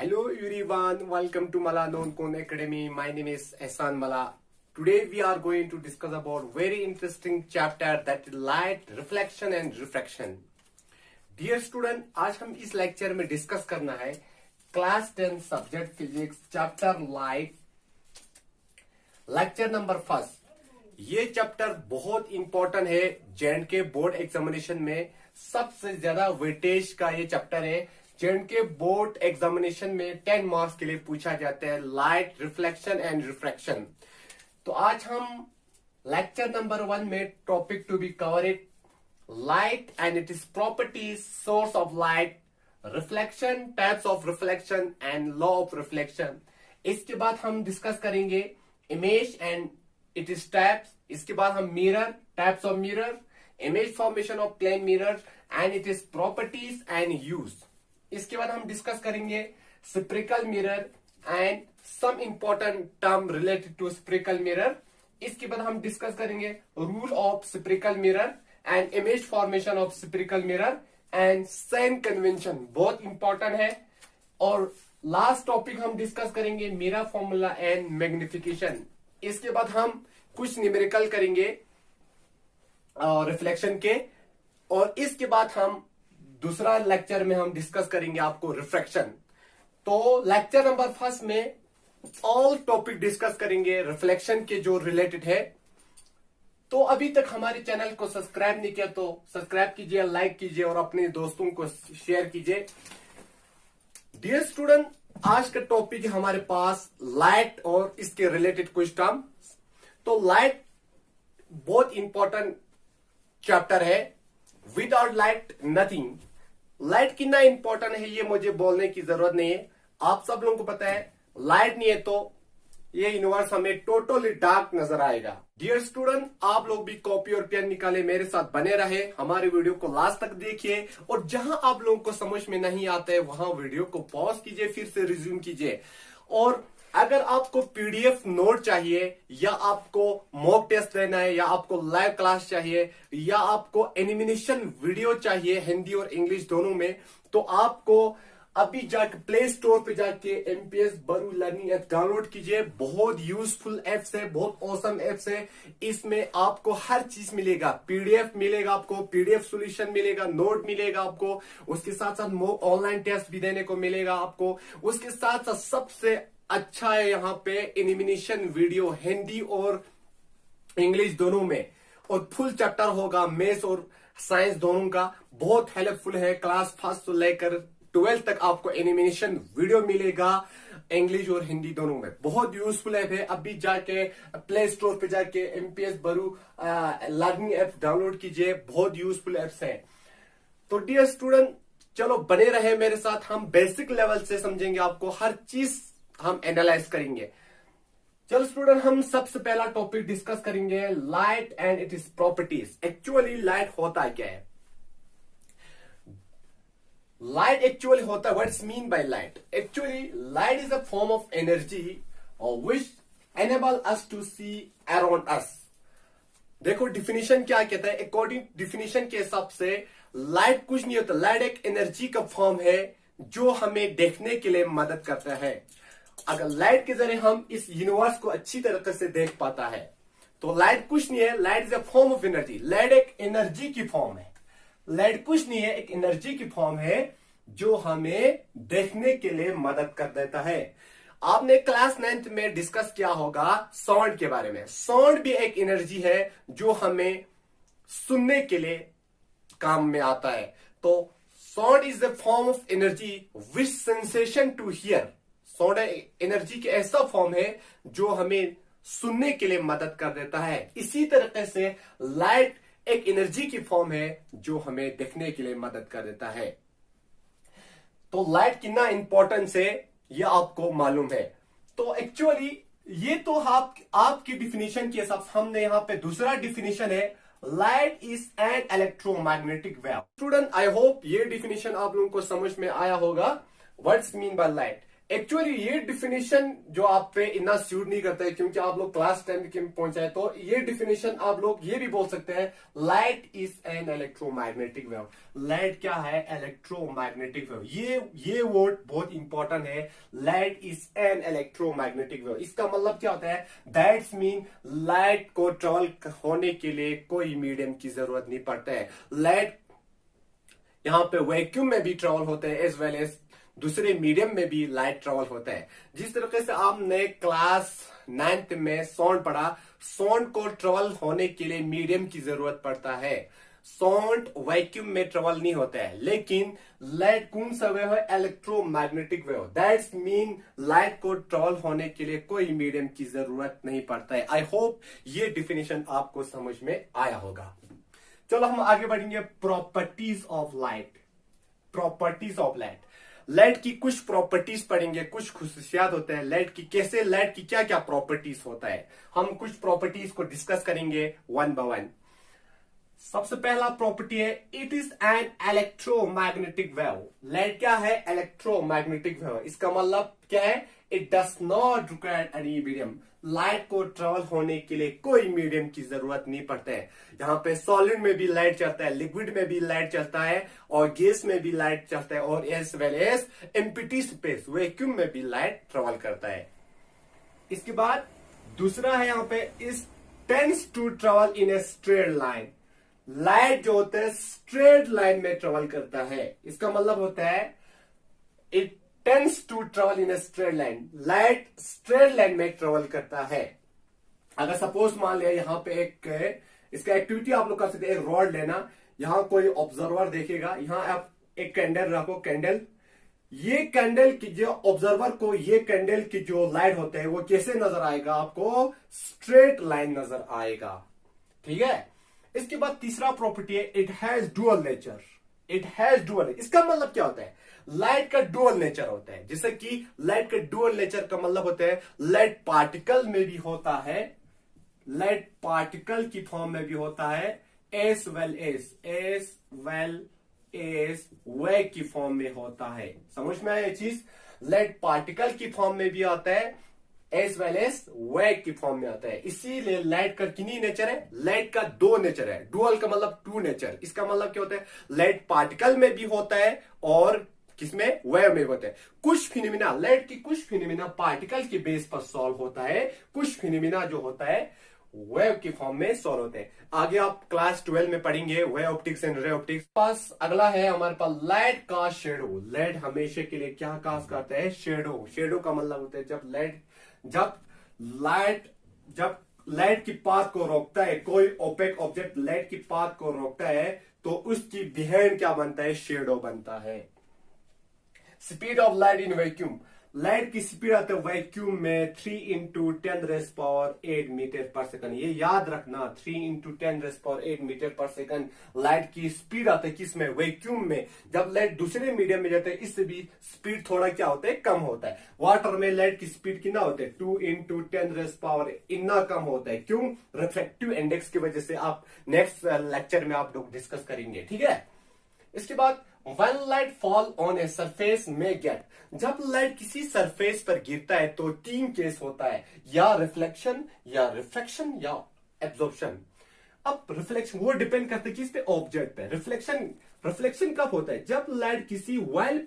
Hello everyone, welcome to Mala Known Kon Academy. My name is Ehsan Mala. Today we are going to discuss about very interesting chapter that is light, reflection and refraction. Dear student, आज हम इस lecture में discuss करना है class 10 subject physics chapter light lecture number first. ये chapter बहुत important है जे&के board examination में, सबसे ज्यादा वेटेज का ये चैप्टर है। जे&के बोर्ड एग्जामिनेशन में 10 मार्क्स के लिए पूछा जाता है लाइट, रिफ्लेक्शन एंड रिफ्रैक्शन। तो आज हम लेक्चर नंबर 1 में topic to be cover it light and it is properties, source of light, reflection, types of reflection and law of reflection. इसके बाद हम डिस्कस करेंगे image and it is types. इसके बाद हम mirror, types of mirror, image formation of plane mirror and it is properties and use. इसके बाद हम डिस्कस करेंगे spherical mirror and some important term related to spherical mirror. इसके बाद हम डिस्कस करेंगे rule of spherical mirror and image formation of spherical mirror and Sen convention, बहुत important है। और लास्ट टॉपिक हम डिस्कस करेंगे मिरर फॉर्मूला एंड मैग्निफिकेशन। इसके बाद हम कुछ न्यूमेरिकल करेंगे रिफ्लेक्शन के, और इसके बाद हम दूसरा लेक्चर में हम डिस्कस करेंगे आपको रिफ्रैक्शन। तो लेक्चर नंबर फर्स्ट में ऑल टॉपिक डिस्कस करेंगे रिफ्लेक्शन के जो रिलेटेड है। तो अभी तक हमारे चैनल को सब्सक्राइब नहीं किया तो सब्सक्राइब कीजिए, लाइक कीजिए और अपने दोस्तों को शेयर कीजिए। डियर स्टूडेंट, आज का टॉपिक है हमारे पास लाइट और इसके रिलेटेड कुछ टर्म। तो लाइट बहुत इंपॉर्टेंट चैप्टर है। Without light nothing. लाइट कितना इंपॉर्टेंट है ये मुझे बोलने की जरूरत नहीं है, आप सब लोगों को पता है। लाइट नहीं है तो ये यूनिवर्स हमें टोटली डार्क नजर आएगा। डियर स्टूडेंट, आप लोग भी कॉपी और पेन निकाले, मेरे साथ बने रहे, हमारे वीडियो को लास्ट तक देखिए, और जहां आप लोगों को समझ में नहीं आता है वहां वीडियो को पॉज कीजिए, फिर से रिज्यूम कीजिए। और अगर आपको पीडीएफ नोट चाहिए, या आपको मॉक टेस्ट लेना है, या आपको लाइव क्लास चाहिए, या आपको एनिमेशन वीडियो चाहिए हिंदी और इंग्लिश दोनों में, तो आपको अभी जाके प्ले स्टोर पे जाके एमपीएस बरू लर्निंग ऐप डाउनलोड कीजिए। बहुत यूजफुल एप्स है, बहुत ऑसम एप्स है। इसमें आपको हर चीज मिलेगा, पीडीएफ मिलेगा, आपको पीडीएफ सॉल्यूशन मिलेगा, नोट मिलेगा आपको, उसके साथ साथ ऑनलाइन टेस्ट भी देने को मिलेगा आपको। उसके साथ साथ सबसे अच्छा है यहाँ पे एनिमेशन वीडियो हिंदी और इंग्लिश दोनों में, और फुल चैप्टर होगा मैथ्स और साइंस दोनों का। बहुत हेल्पफुल है, क्लास फर्स्ट से लेकर 12 तक आपको एनिमेशन वीडियो मिलेगा इंग्लिश और हिंदी दोनों में। बहुत यूजफुल ऐप है। अभी जाके प्ले स्टोर पे जाके एमपीएस बरू लर्निंग ऐप डाउनलोड कीजिए, बहुत यूजफुल एप्स है। तो डियर स्टूडेंट, चलो बने रहे मेरे साथ, हम बेसिक लेवल से समझेंगे, आपको हर चीज हम एनालाइज करेंगे। चलो स्टूडेंट, हम सबसे पहला टॉपिक डिस्कस करेंगे light and it is properties. Actually light होता है क्या है? लाइट एक्चुअली होता है, what's mean by light? Actually light is a form of energy which enable us to see around us. देखो डिफिनीशन क्या कहता है, अकॉर्डिंग डिफिनीशन के हिसाब से लाइट कुछ नहीं होता। लाइट एक एनर्जी का फॉर्म है जो हमें देखने के लिए मदद करता है। अगर लाइट के जरिए हम इस यूनिवर्स को अच्छी तरीके से देख पाता है, तो लाइट कुछ नहीं है, light is a form of energy. Light एक एनर्जी की फॉर्म है, लाइट कुछ नहीं है, एक एनर्जी की फॉर्म है जो हमें देखने के लिए मदद कर देता है। आपने क्लास 9th में डिस्कस किया होगा साउंड के बारे में। साउंड भी एक एनर्जी है जो हमें सुनने के लिए काम में आता है। तो sound is the form of energy which sensation to hear. Sound energy की ऐसा फॉर्म है जो हमें सुनने के लिए मदद कर देता है। इसी तरीके से लाइट एक एनर्जी की फॉर्म है जो हमें देखने के लिए मदद कर देता है। तो लाइट कितना इंपॉर्टेंस है ये आपको मालूम है। तो एक्चुअली ये तो आपकी डिफिनीशन के हिसाब से हमने यहाँ पे दूसरा डिफिनीशन है, light is an electromagnetic wave. Student, I hope ये डिफिनीशन आप लोगों को समझ में आया होगा। What's mean by light? Actually ये डिफिनेशन जो आप पे इतना सूट नहीं करता है, क्योंकि आप लोग क्लास 10 के पहुंचे हैं, तो ये डिफिनेशन आप लोग ये भी बोल सकते हैं, light is an electromagnetic wave. Light क्या है? Electromagnetic wave. ये वर्ड बहुत इंपॉर्टेंट है, light is an electromagnetic wave. इसका मतलब क्या होता है? दैट्स मीन लाइट को ट्रेवल होने के लिए कोई मीडियम की जरूरत नहीं पड़ता है। लाइट यहाँ पे वैक्यूम में भी ट्रेवल होते हैं, एज वेल एज दूसरे मीडियम में भी लाइट ट्रेवल होता है। जिस तरीके से आपने क्लास 9th में साउंड पढ़ा, साउंड को ट्रेवल होने के लिए मीडियम की जरूरत पड़ता है। साउंड वैक्यूम में ट्रेवल नहीं होता है, लेकिन लाइट कौन सा वेव है? Electromagnetic wave. That's mean light को ट्रेवल होने के लिए कोई मीडियम की जरूरत नहीं पड़ता है। आई होप ये डिफिनेशन आपको समझ में आया होगा। चलो हम आगे बढ़ेंगे। Properties of light. Properties of light, light की कुछ प्रॉपर्टीज पढ़ेंगे, कुछ खुसूसियात होते हैं लाइट की, कैसे लाइट की क्या क्या प्रॉपर्टीज होता है, हम कुछ प्रॉपर्टीज को डिस्कस करेंगे वन बाय वन। सबसे पहला प्रॉपर्टी है, it is an electromagnetic wave. Light क्या है? Electromagnetic wave. इसका मतलब क्या है? It does not require any medium. Light को ट्रेवल होने के लिए कोई मीडियम की जरूरत नहीं पड़ता है। यहाँ पे सॉलिड में भी लाइट चलता है, लिक्विड में भी लाइट चलता है, और गैस में भी लाइट चलता है, और as well as empty space vacuum में भी लाइट ट्रेवल करता है। इसके बाद दूसरा है यहाँ पे, is tends to travel in a straight line. Light जो होता है स्ट्रेट लाइन में ट्रेवल करता है। इसका मतलब होता है it tends to travel in a straight line. Light straight line में ट्रेवल करता है। अगर सपोज मान लिया यहाँ पे एक इसका एक्टिविटी आप लोग कर सकते हैं, एक रॉड लेना, यहाँ कोई ऑब्जर्वर देखेगा, यहाँ आप एक कैंडल रखो, कैंडल, ये कैंडल की जो ऑब्जर्वर को ये कैंडल की जो लाइट होते हैं वो कैसे नजर आएगा? आपको स्ट्रेट लाइन नजर आएगा। ठीक है। इसके बाद तीसरा प्रॉपर्टी है, it has dual nature. It has dual, इसका मतलब क्या होता है? लाइट का डुअल नेचर होता है। जैसे कि लाइट का डुअल नेचर का मतलब होता है, लाइट पार्टिकल में भी होता है, लाइट पार्टिकल की फॉर्म में भी होता है, एज वेल एज वेव की फॉर्म में होता है। समझ में आया ये चीज? लाइट पार्टिकल की फॉर्म में भी आता है, एज वेल एज वेव की फॉर्म में आता है। इसीलिए लाइट का कितनी नेचर है? लाइट का दो नेचर है। डुअल का मतलब टू नेचर। इसका मतलब क्या होता है? लाइट पार्टिकल में भी होता है और किसमें? वेव में होता है। कुछ फिनोमिना, लाइट की कुछ फिनोमिना पार्टिकल के बेस पर सॉल्व होता है, कुछ फिनोमिना जो होता है वेव की फॉर्म में सॉल्व होते हैं। आगे आप क्लास 12 में पढ़ेंगे wave optics and ray optics. पास अगला है हमारे पास लाइट का शेडो। लाइट हमेशा के लिए क्या कास्ट करता है? शेडो। शेडो का मतलब होता है जब लाइट की पाथ को रोकता है, कोई ओपेक ऑब्जेक्ट लाइट की पाथ को रोकता है, तो उसकी बिहाइंड क्या बनता है? शेडो बनता है। Speed of light in vacuum. Light की स्पीड आती है वैक्यूम में 3 इंटू 10⁸ मीटर पर सेकंड। ये याद रखना, 3 इंटू 10⁸ मीटर पर सेकंड लाइट की स्पीड आती है। किसमें? वैक्यूम में। जब लाइट दूसरे मीडियम में जाते हैं, इससे भी स्पीड थोड़ा क्या होता है? कम होता है। वाटर में लाइट की स्पीड कितना होता है? 2 इंटू 10⁻, इतना कम होता है। क्यों? रिफ्रैक्टिव इंडेक्स की वजह से। आप नेक्स्ट लेक्चर में आप लोग डिस्कस करेंगे। ठीक है। इसके बाद When light fall on a surface may get, जब लाइट किसी सरफेस पर गिरता है तो तीन केस होता है, या रिफ्लेक्शन, या रिफ्रैक्शन, या एब्जॉर्प्शन। अब रिफ्लेक्शन वो डिपेंड करता है किस पे? ऑब्जेक्ट पे। रिफ्लेक्शन कब होता है? जब लाइट किसी वेल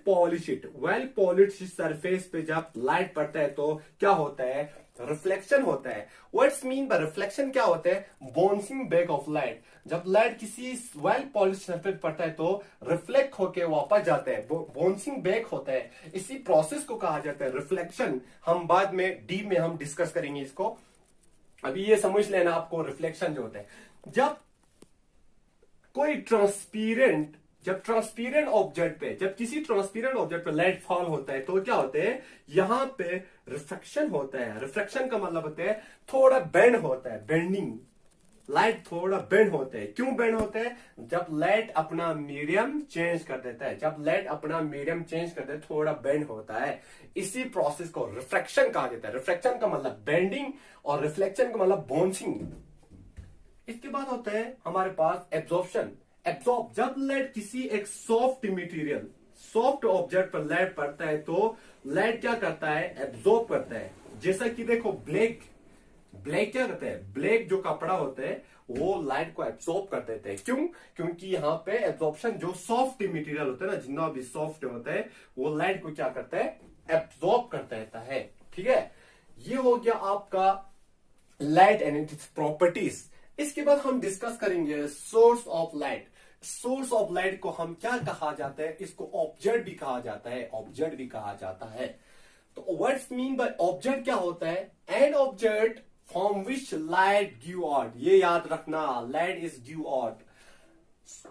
पॉलिश्ड सरफेस पे जब लाइट पड़ता है तो क्या होता है? रिफ्लेक्शन होता है। व्हाट्स मीन बाय रिफ्लेक्शन क्या होता है? Bouncing back of light. जब लाइट किसी वेल पॉलिश्ड सरफेस पड़ता है तो रिफ्लेक्ट होके वापस जाता है, बाउंसिंग बैक होता है। इसी प्रोसेस को कहा जाता है रिफ्लेक्शन। हम बाद में डीप में हम डिस्कस करेंगे इसको। अभी ये समझ लेना आपको, रिफ्लेक्शन जो होता है जब कोई ट्रांसपीरेंट ऑब्जेक्ट पे, जब किसी ट्रांसपीरेंट ऑब्जेक्ट पे लाइट फॉल होता है तो क्या होता है? यहां पे रिफ्रैक्शन होता है। रिफ्रैक्शन का मतलब होता है थोड़ा बेंड होता है, बेंडिंग। लाइट थोड़ा बेंड होता है। क्यों बेंड होता है? जब लाइट अपना मीडियम चेंज कर देता है, थोड़ा बेंड होता है। इसी प्रोसेस को रिफ्रैक्शन कहा जाता है। रिफ्रैक्शन का मतलब बेंडिंग और रिफ्लेक्शन का मतलब बाउंसिंग। इसके बाद होता है हमारे पास एब्जॉर्प्शन। जब लाइट किसी एक सॉफ्ट सॉफ्ट ऑब्जेक्ट पर लाइट पड़ता है तो लाइट क्या करता है, एब्जॉर्ब करता है। जैसा कि देखो ब्लैक क्या करता है, ब्लैक जो कपड़ा होता है वो लाइट को एब्सॉर्ब कर देते हैं। क्यों? क्योंकि यहाँ पे एब्जॉर्प्शन, जो सॉफ्ट मटेरियल होता है ना, जितना भी सॉफ्ट होता है वो लाइट को क्या करता है, एब्सॉर्ब कर देता है। ठीक है, ये हो गया आपका लाइट एंड इट्स प्रॉपर्टीज। इसके बाद हम डिस्कस करेंगे source of light. Source of light को हम क्या कहा जाता है, इसको ऑब्जेक्ट भी कहा जाता है, ऑब्जेक्ट भी कहा जाता है। तो व्हाट्स मीन बाय ऑब्जेक्ट क्या होता है, an object from which light give out. ये याद रखना, light is give out.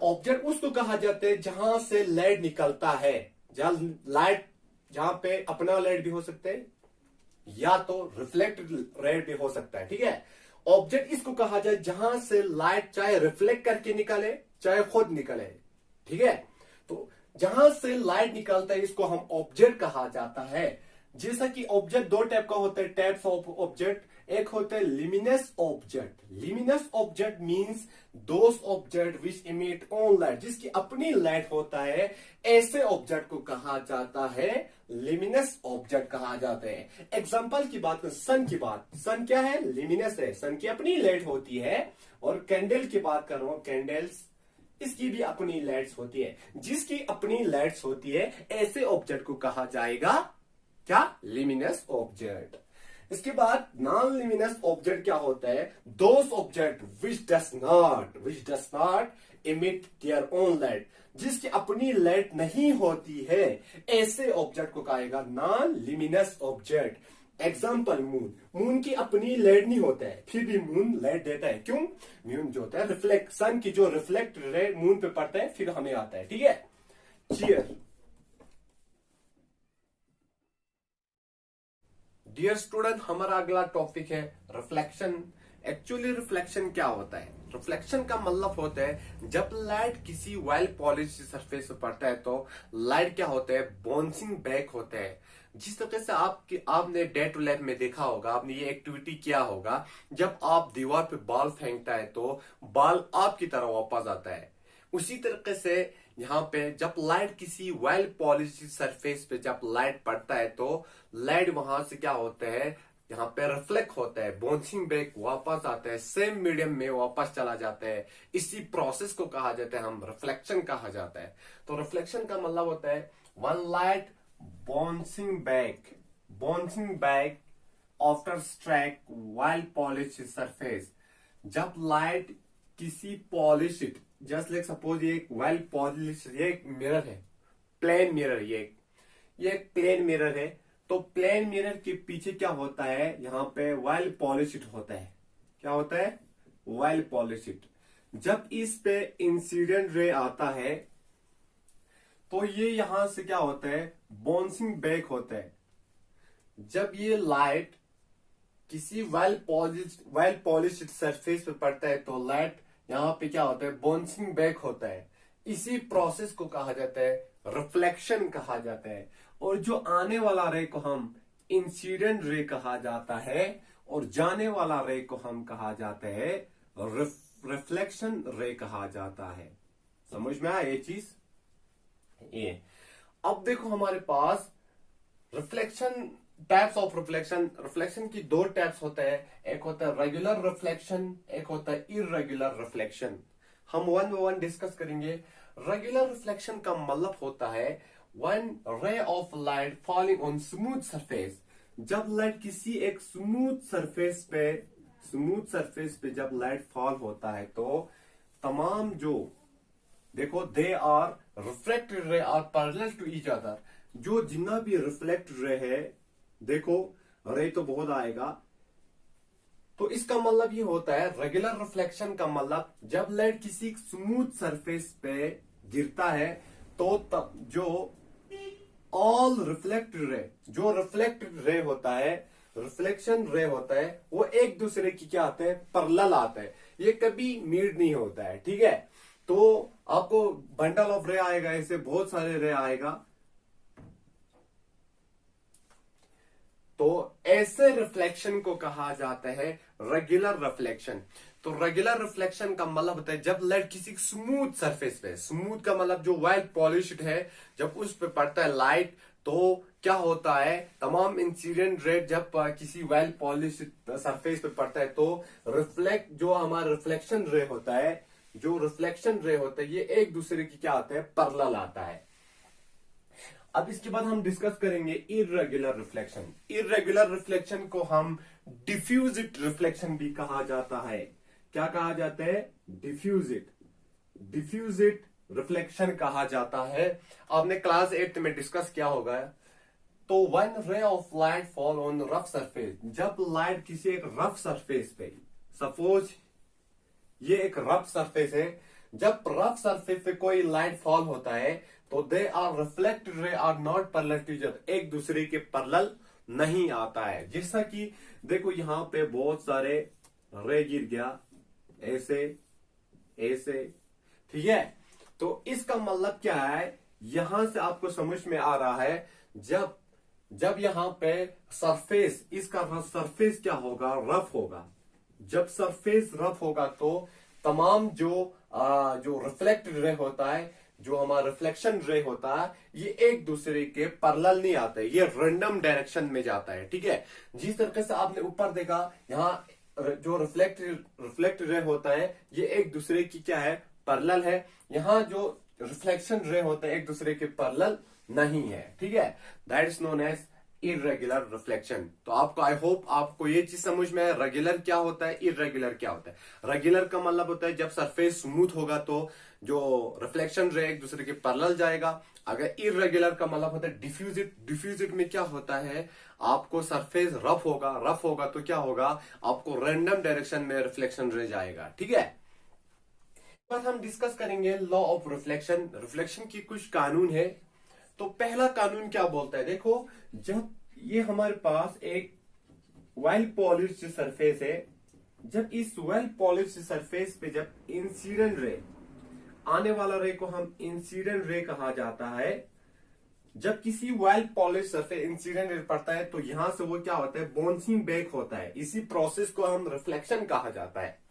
Object उसको कहा जाता है जहां से लाइट निकलता है, जहां पे अपना लाइट भी हो सकता है या तो रिफ्लेक्टेड लाइट भी हो सकता है। ठीक है, ऑब्जेक्ट इसको कहा जाए जहां से लाइट चाहे रिफ्लेक्ट करके निकले चाहे खुद निकले। ठीक है, तो जहां से लाइट निकलता है इसको हम ऑब्जेक्ट कहा जाता है। जैसा कि ऑब्जेक्ट दो टाइप का होता है, टाइप्स ऑफ ऑब्जेक्ट। एक होता है luminous object. Luminous object means those object which emit on light, जिसकी अपनी लाइट होता है, ऐसे ऑब्जेक्ट को कहा जाता है लिमिनस ऑब्जेक्ट कहा जाता है। एग्जांपल की बात करें, सन की बात, सन क्या है, लिमिनस है, सन की अपनी लाइट होती है। और कैंडल की बात कर रहा हूं, कैंडल्स, इसकी भी अपनी लाइट्स होती है। जिसकी अपनी लाइट्स होती है ऐसे ऑब्जेक्ट को कहा जाएगा क्या, लिमिनस ऑब्जेक्ट। इसके बाद नॉन लिमिनस ऑब्जेक्ट क्या होता है, those object which does not emit their own light, जिसकी अपनी लाइट नहीं होती है, ऐसे ऑब्जेक्ट को कहेगा non luminous object. Example moon, moon की अपनी लाइट नहीं होता है फिर भी मून लाइट देता है। क्यों? मून जो होता है रिफ्लेक्ट, सन की जो रिफ्लेक्ट रे मून पे पड़ता है फिर हमें आता है। ठीक है, चीयर। डियर स्टूडेंट, हमारा अगला टॉपिक है रिफ्लेक्शन। एक्चुअली रिफ्लेक्शन क्या होता है, रिफ्लेक्शन का मतलब होता है जब लाइट किसी वेल पॉलिश सरफेस पर पड़ता है तो लाइट क्या होता है, बाउंसिंग बैक होता है। जिस तरह से आपने डे टू लाइफ में देखा होगा, आपने ये एक्टिविटी किया होगा, जब आप दीवार पे बॉल फेंकता है तो बॉल आपकी तरफ वापस आता है। उसी तरीके से यहाँ पे जब लाइट किसी वेल पॉलिश सरफेस पे जब लाइट पड़ता है तो लाइट वहां से क्या होता है, यहाँ पे रिफ्लेक्ट होता है, बाउंसिंग बैक वापस आता है, सेम मीडियम में वापस चला जाता है। इसी प्रोसेस को कहा जाता है, हम रिफ्लेक्शन कहा जाता है। तो रिफ्लेक्शन का मतलब होता है one light bouncing back after strike while polish surface. जब लाइट किसी पॉलिश्ड, जस्ट लाइक सपोज ये एक वेल पॉलिश, ये एक मिरर है, प्लेन मिरर, ये एक प्लेन मिरर है। तो प्लेन मिरर के पीछे क्या होता है, यहाँ पे वेल पॉलिश्ड होता है। क्या होता है, वेल पॉलिश्ड। जब इस पे इंसिडेंट रे आता है तो ये यहां से क्या होता है, बाउंसिंग बैक होता है। जब ये लाइट किसी वेल पॉलिश्ड सरफेस पे पड़ता है तो लाइट यहाँ पे क्या होता है, बाउंसिंग बैक होता है। इसी प्रोसेस को कहा जाता है रिफ्लेक्शन कहा जाता है। और जो आने वाला रे को हम इंसिडेंट रे कहा जाता है और जाने वाला रे को हम कहा जाता है रिफ्लेक्शन रे कहा जाता है। समझ में आया ये चीज? ये अब देखो हमारे पास reflection, types of reflection. Reflection की दो टाइप्स होते हैं, एक होता है रेगुलर रिफ्लेक्शन, एक होता है इरेगुलर रिफ्लेक्शन। हम वन बाय वन डिस्कस करेंगे। रेगुलर रिफ्लेक्शन का मतलब होता है वन रे of light falling on smooth surface. जब लाइट किसी एक स्मूथ सरफेस पे जब लाइट फॉल होता है तो तमाम जो देखो they are reflected ray are parallel to each other. जो जितना भी रिफ्लेक्ट रे है, देखो रे तो बहुत आएगा। तो इसका मतलब ये होता है रेगुलर रिफ्लेक्शन का मतलब जब लाइट किसी स्मूथ सरफेस पे गिरता है तो तब जो ऑल रिफ्लेक्टेड रे, जो रिफ्लेक्टेड रे होता है, रिफ्लेक्शन रे होता है, वो एक दूसरे की क्या आते हैं, पैरेलल आता है। ये कभी मीट नहीं होता है। ठीक है, तो आपको बंडल ऑफ रे आएगा, ऐसे बहुत सारे रे आएगा। तो ऐसे रिफ्लेक्शन को कहा जाता है रेगुलर रिफ्लेक्शन। तो रेगुलर रिफ्लेक्शन का मतलब होता है जब लाइट किसी स्मूथ सरफेस पे, स्मूथ का मतलब जो वेल पॉलिश्ड है, जब उस पे पड़ता है लाइट तो क्या होता है, तमाम इंसिडेंट रे जब किसी वेल पॉलिश्ड सरफेस पे पड़ता है तो रिफ्लेक्ट, जो हमारा रिफ्लेक्शन रे होता है, जो रिफ्लेक्शन रे होता है ये एक दूसरे की क्या आता है, पैरेलल आता है। अब इसके बाद हम डिस्कस करेंगे इर्रेगुलर रिफ्लेक्शन। इर्रेगुलर रिफ्लेक्शन को हम डिफ्यूजिट रिफ्लेक्शन भी कहा जाता है। क्या कहा जाता है, डिफ्यूजिट, डिफ्यूजिट रिफ्लेक्शन कहा जाता है। आपने क्लास 8 में डिस्कस किया होगा। तो वन रे of light fall on rough surface, जब लाइट किसी एक रफ सरफेस पे, सपोज ये एक रफ सरफेस है, जब रफ सरफेस पे कोई लाइट फॉल होता है तो they are reflected ray are not parallel to each other, एक दूसरे के पैरेलल नहीं आता है। जैसा कि देखो यहां पे बहुत सारे रे गिर गया, ऐसे ऐसे, ठीक है। तो इसका मतलब क्या है, यहां से आपको समझ में आ रहा है, जब जब यहां पे सरफेस, इसका सरफेस क्या होगा, रफ होगा। जब सरफेस रफ होगा तो तमाम जो रिफ्लेक्टेड रे होता है, जो हमारा रिफ्लेक्शन रे होता है, ये एक दूसरे के पैरेलल नहीं आता है, ये रैंडम डायरेक्शन में जाता है, ठीक है। जिस तरीके से आपने ऊपर देखा, यहाँ जो रिफ्लेक्टेड रे होता है ये एक दूसरे की क्या है, पैरेलल है। यहाँ जो रिफ्लेक्शन रे होता है एक दूसरे के पैरेलल नहीं है, ठीक है। That is known as irregular reflection. तो आपको, आई होप आपको ये चीज समझ में है, रेगुलर क्या होता है, इरेगुलर क्या होता है। रेगुलर का मतलब होता है जब सरफेस स्मूथ होगा तो जो रिफ्लेक्शन रे एक दूसरे के पैरेलल जाएगा। अगर इरेगुलर का मतलब होता है डिफ्यूजिट, डिफ्यूजिट में क्या होता है, आपको सरफेस रफ होगा, रफ होगा तो क्या होगा, आपको रैंडम डायरेक्शन में रिफ्लेक्शन रे जाएगा, ठीक है। बस हम डिस्कस करेंगे लॉ ऑफ रिफ्लेक्शन। रिफ्लेक्शन की कुछ कानून है। तो पहला कानून क्या बोलता है, देखो जब ये हमारे पास एक वेल पॉलिश्ड सरफेस है, जब इस वेल पॉलिश्ड सरफेस पे जब इंसिडेंट रे, आने वाला रे को हम इंसिडेंट रे कहा जाता है। जब किसी well polish surface incident ray पड़ता है तो यहां से वो क्या होता है, बाउंसिंग बैक होता है। इसी प्रोसेस को हम रिफ्लेक्शन कहा जाता है।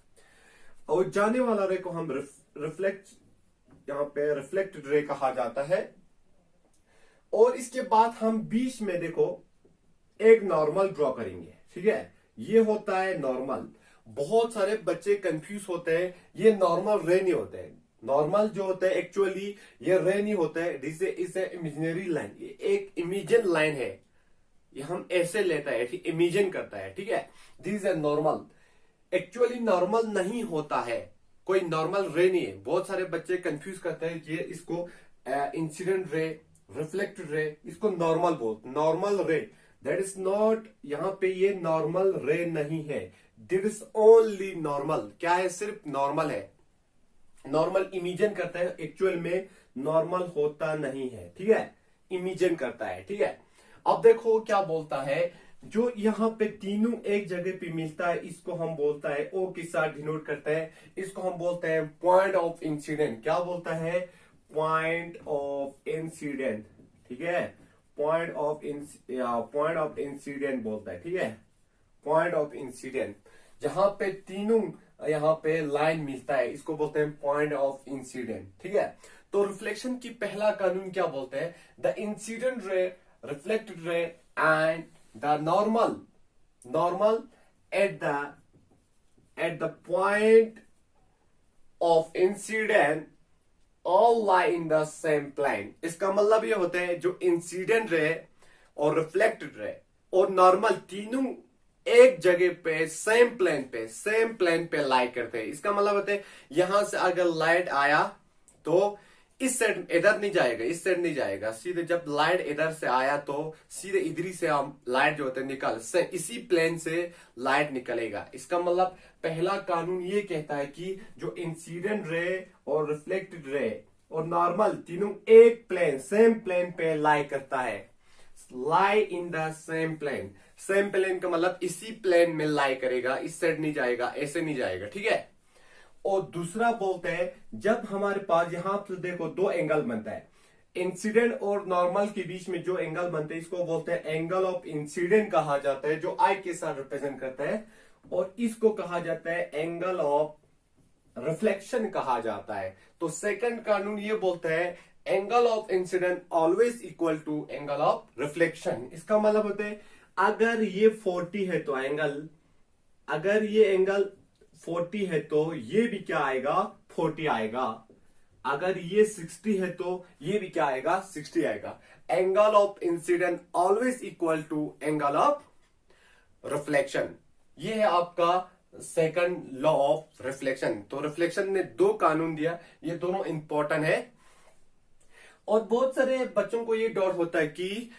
और जाने वाला रे को हम यहाँ पे रिफ्लेक्टेड रे कहा जाता है। और इसके बाद हम बीच में देखो एक नॉर्मल ड्रॉ करेंगे, ठीक है। ये होता है नॉर्मल। बहुत सारे बच्चे कंफ्यूज होते हैं, ये नॉर्मल रे नहीं होते हैं। नॉर्मल जो होता है एक्चुअली ये रे नहीं होता है, जिसे इसे इमेजिनरी लाइन, एक इमेजिन लाइन है, ये हम ऐसे लेता है, इमेजिन करता है, ठीक है। This is normal. Actually normal नहीं होता है, कोई नॉर्मल रे नहीं है। बहुत सारे बच्चे कंफ्यूज करते हैं, ये इसको इंसिडेंट रे, रिफ्लेक्टेड रे, इसको नॉर्मल बोलते, नॉर्मल रे। दैट इज नॉट, यहां पे ये नॉर्मल रे नहीं है। This is only normal. क्या है, सिर्फ नॉर्मल है। नॉर्मल इमेजिन करता है, एक्चुअल में नॉर्मल होता नहीं है, ठीक है, इमेजिन करता है, ठीक है। अब देखो क्या बोलता है, जो यहाँ पे तीनों एक जगह पे मिलता है, इसको हम बोलता है, ओ के साथ डिनोट करता है, इसको हम बोलते हैं पॉइंट ऑफ इंसिडेंट। क्या बोलता है, पॉइंट ऑफ इंसिडेंट, ठीक है। पॉइंट ऑफ इंसिडेंट बोलता है, ठीक है। पॉइंट ऑफ इंसिडेंट, जहां पे तीनों यहाँ पे लाइन मिलता है, इसको बोलते हैं पॉइंट ऑफ इंसिडेंट, ठीक है। तो रिफ्लेक्शन की पहला कानून क्या बोलते हैं, the incident ray, reflected ray and the normal at the point of incident all lie in the same plane। इसका मतलब ये होता है जो इंसिडेंट रे और रिफ्लेक्टेड रे और नॉर्मल तीनों एक जगह पे सेम प्लेन पे लाई करते हैं। इसका मतलब होता है यहां से अगर लाइट आया तो इस साइड इधर नहीं जाएगा, इस साइड नहीं जाएगा, सीधे जब लाइट इधर से आया तो सीधे इधर ही से हम लाइट जो होते हैं निकल से, इसी प्लेन से लाइट निकलेगा। इसका मतलब पहला कानून ये कहता है कि जो इंसिडेंट रे और रिफ्लेक्टेड रे और नॉर्मल तीनों एक प्लेन, सेम प्लेन पे लाई करता है। Lie in the same plane. Same plane का मतलब इसी प्लेन में लाई करेगा, इस साइड नहीं जाएगा, ऐसे नहीं जाएगा, ठीक है। और दूसरा बोलते हैं जब हमारे पास यहां पर देखो दो एंगल बनता है, इंसिडेंट और नॉर्मल के बीच में जो एंगल बनते हैं इसको बोलते हैं एंगल ऑफ इंसिडेंट कहा जाता है, जो आई के साथ रिप्रेजेंट करता है। और इसको कहा जाता है एंगल ऑफ रिफ्लेक्शन कहा जाता है। तो सेकंड कानून ये बोलता है angle of incident always equal to angle of reflection. इसका मतलब होता है अगर ये 40 है तो एंगल, अगर ये एंगल 40 है तो ये भी क्या आएगा, 40 आएगा। अगर ये 60 है तो ये भी क्या आएगा, 60 आएगा। Angle of incident always equal to angle of reflection. ये है आपका सेकंड लॉ ऑफ रिफ्लेक्शन। तो रिफ्लेक्शन ने दो कानून दिया, ये दोनों इंपॉर्टेंट है। और बहुत सारे बच्चों को ये डाउट होता है कि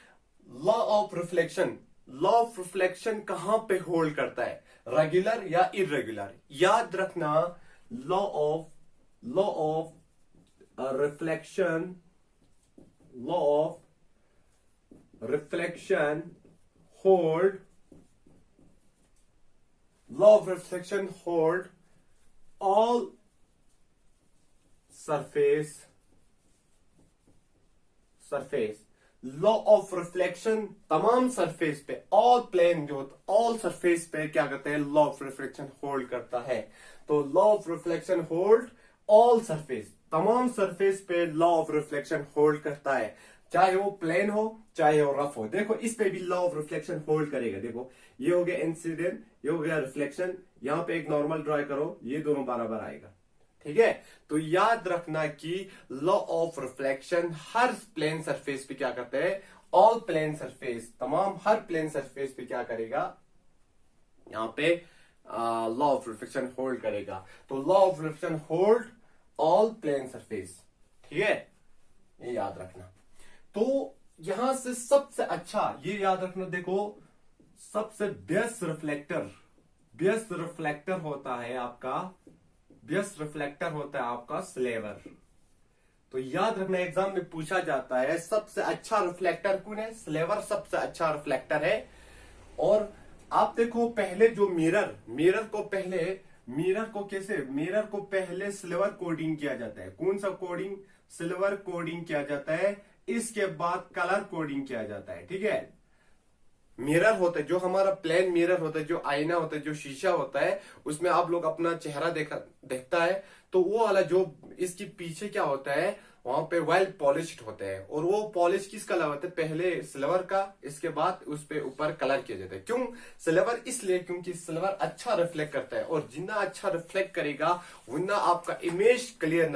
law of reflection, law of reflection कहां पे होल्ड करता है, रेगुलर या इरेगुलर। याद रखना law of reflection, law of reflection hold, law of reflection hold all surface law of reflection तमाम सरफेस पे, ऑल प्लेन जो होता है, ऑल सरफेस पे क्या करते हैं, लॉ ऑफ रिफ्लेक्शन होल्ड करता है। तो law of reflection hold all surface, तमाम सरफेस पे लॉ ऑफ रिफ्लेक्शन होल्ड करता है, चाहे वो प्लेन हो चाहे वो रफ हो। देखो इस पे भी लॉ ऑफ रिफ्लेक्शन होल्ड करेगा। देखो ये हो गया इंसिडेंट, ये हो गया रिफ्लेक्शन, यहां पे एक नॉर्मल ड्रॉ करो, ये दोनों बराबर आएगा। ठीक है, तो याद रखना कि लॉ ऑफ रिफ्लेक्शन हर प्लेन सरफेस पे क्या करते हैं, ऑल प्लेन सरफेस, तमाम हर प्लेन सरफेस पे क्या करेगा, यहां पे लॉ ऑफ रिफ्लेक्शन होल्ड करेगा। तो law of reflection hold all plane surface. ठीक है, ये याद रखना। तो यहां से सबसे अच्छा ये याद रखना, देखो सबसे बेस्ट रिफ्लेक्टर होता है आपका, बेस्ट रिफ्लेक्टर होता है आपका स्लेवर। तो याद रखना एग्जाम में पूछा जाता है सबसे अच्छा रिफ्लेक्टर कौन है, स्लेवर सबसे अच्छा रिफ्लेक्टर है। और आप देखो पहले जो मिरर को पहले सिल्वर कोडिंग किया जाता है। कौन सा कोडिंग, सिल्वर कोडिंग किया जाता है, इसके बाद कलर कोडिंग किया जाता है। ठीक है, मिरर होता है जो हमारा प्लेन मिरर होता है, जो आईना होता है, जो शीशा होता है, उसमें आप लोग अपना चेहरा देखता है, तो वो वाला जो इसके पीछे क्या होता है, वहां पे वेल पॉलिश्ड होता है। और वो पॉलिश किस कलर होता है, पहले सिल्वर का, इसके बाद उस पे ऊपर कलर किया जाता है। क्यों सिल्वर, इसलिए क्योंकि सिल्वर अच्छा रिफ्लेक्ट करता है, और जितना अच्छा रिफ्लेक्ट करेगा उतना आपका इमेज क्लियर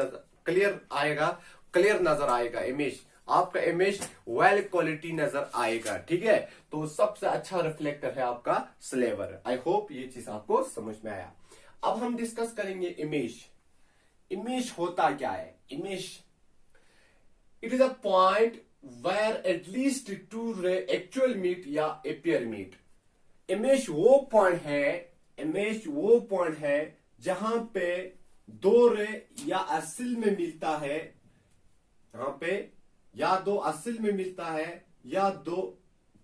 नजर आएगा, इमेज आपका इमेज वेल क्वालिटी नजर आएगा। ठीक है, तो सबसे अच्छा रिफ्लेक्टर है आपका स्लेवर। आई होप ये चीज आपको समझ में आया। अब हम डिस्कस करेंगे इमेज होता क्या है। Image, it is a point where at least two ray actual meet या अपियर मीट। इमेज वो पॉइंट है जहां पे दो रे या असल में मिलता है, यहां पे या दो असल में मिलता है या दो